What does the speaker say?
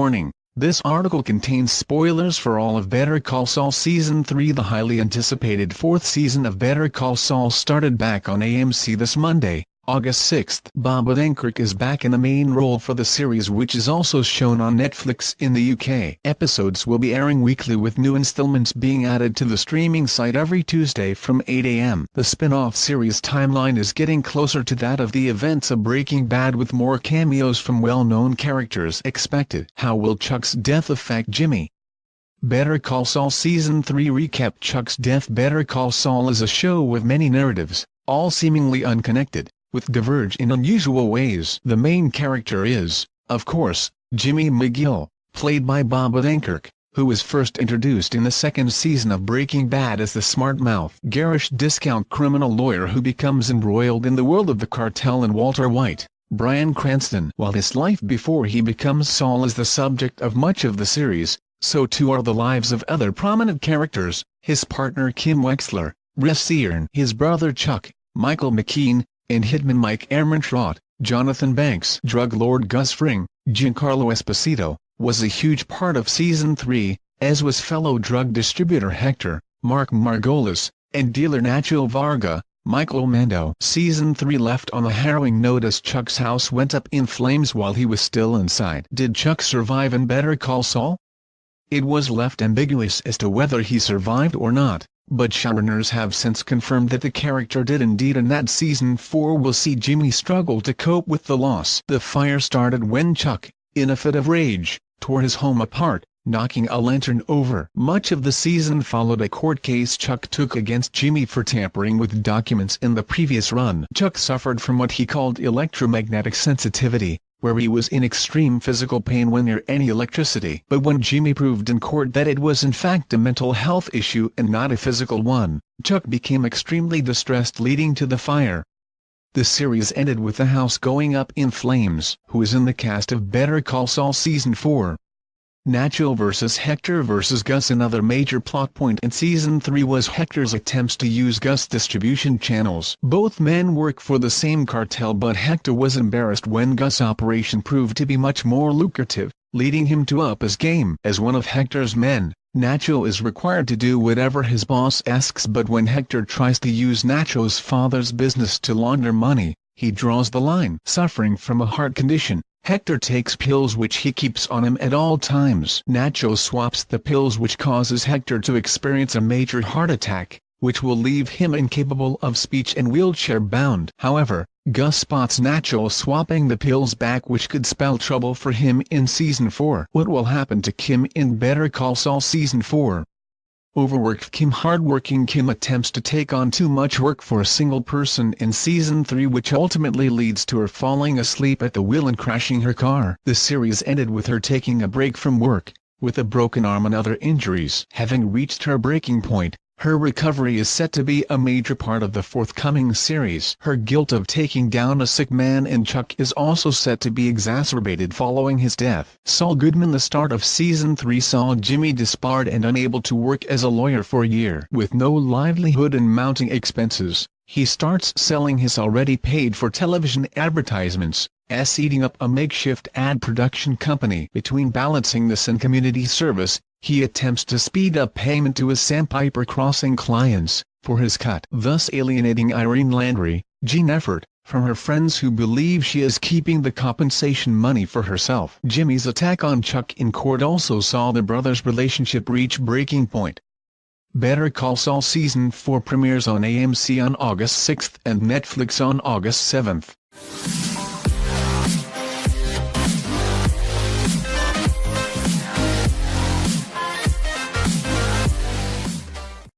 Warning: this article contains spoilers for all of Better Call Saul Season 3. The highly anticipated fourth season of Better Call Saul started back on AMC this Monday, August 6th. Bob Odenkirk is back in the main role for the series, which is also shown on Netflix in the UK. Episodes will be airing weekly, with new installments being added to the streaming site every Tuesday from 8 a.m. The spin-off series timeline is getting closer to that of the events of Breaking Bad, with more cameos from well-known characters expected. How will Chuck's death affect Jimmy? Better Call Saul Season 3 Recap: Chuck's death. Better Call Saul is a show with many narratives, all seemingly unconnected, with diverge in unusual ways. The main character is, of course, Jimmy McGill, played by Bob Odenkirk, who was first introduced in the second season of Breaking Bad as the smart-mouth, garish discount criminal lawyer who becomes embroiled in the world of the cartel. And Walter White, Bryan Cranston. While his life before he becomes Saul is the subject of much of the series, so too are the lives of other prominent characters: his partner Kim Wexler, Rhys Searn, his brother Chuck, Michael McKean, and hitman Mike Ehrmantraut. Jonathan Banks, drug lord Gus Fring, Giancarlo Esposito, was a huge part of Season 3, as was fellow drug distributor Hector, Mark Margolis, and dealer Nacho Varga, Michael Mando. Season 3 left on a harrowing note as Chuck's house went up in flames while he was still inside. Did Chuck survive in Better Call Saul? It was left ambiguous as to whether he survived or not, but showrunners have since confirmed that the character did indeed, and that Season 4 will see Jimmy struggle to cope with the loss. The fire started when Chuck, in a fit of rage, tore his home apart, knocking a lantern over. Much of the season followed a court case Chuck took against Jimmy for tampering with documents in the previous run. Chuck suffered from what he called electromagnetic sensitivity, where he was in extreme physical pain when near any electricity. But when Jimmy proved in court that it was in fact a mental health issue and not a physical one, Chuck became extremely distressed, leading to the fire. The series ended with the house going up in flames. Who is in the cast of Better Call Saul Season 4? Nacho vs. Hector vs. Gus. Another major plot point in Season 3 was Hector's attempts to use Gus' distribution channels. Both men work for the same cartel, but Hector was embarrassed when Gus' operation proved to be much more lucrative, leading him to up his game. As one of Hector's men, Nacho is required to do whatever his boss asks, but when Hector tries to use Nacho's father's business to launder money, he draws the line. Suffering from a heart condition, Hector takes pills which he keeps on him at all times. Nacho swaps the pills, which causes Hector to experience a major heart attack, which will leave him incapable of speech and wheelchair-bound. However, Gus spots Nacho swapping the pills back, which could spell trouble for him in Season 4. What will happen to Kim in Better Call Saul Season 4? Overworked Kim. Hardworking Kim attempts to take on too much work for a single person in Season 3, which ultimately leads to her falling asleep at the wheel and crashing her car. The series ended with her taking a break from work, with a broken arm and other injuries. Having reached her breaking point, her recovery is set to be a major part of the forthcoming series. Her guilt of taking down a sick man and Chuck is also set to be exacerbated following his death. Saul Goodman. The start of Season 3 saw Jimmy disbarred and unable to work as a lawyer for a year. With no livelihood and mounting expenses, he starts selling his already paid-for television advertisements, eating up a makeshift ad production company. Between balancing this and community service, he attempts to speed up payment to his Sandpiper Crossing clients, for his cut, thus alienating Irene Landry, Jean Effort, from her friends who believe she is keeping the compensation money for herself. Jimmy's attack on Chuck in court also saw the brothers' relationship reach breaking point. Better Call Saul Season 4 premieres on AMC on August 6th and Netflix on August 7th.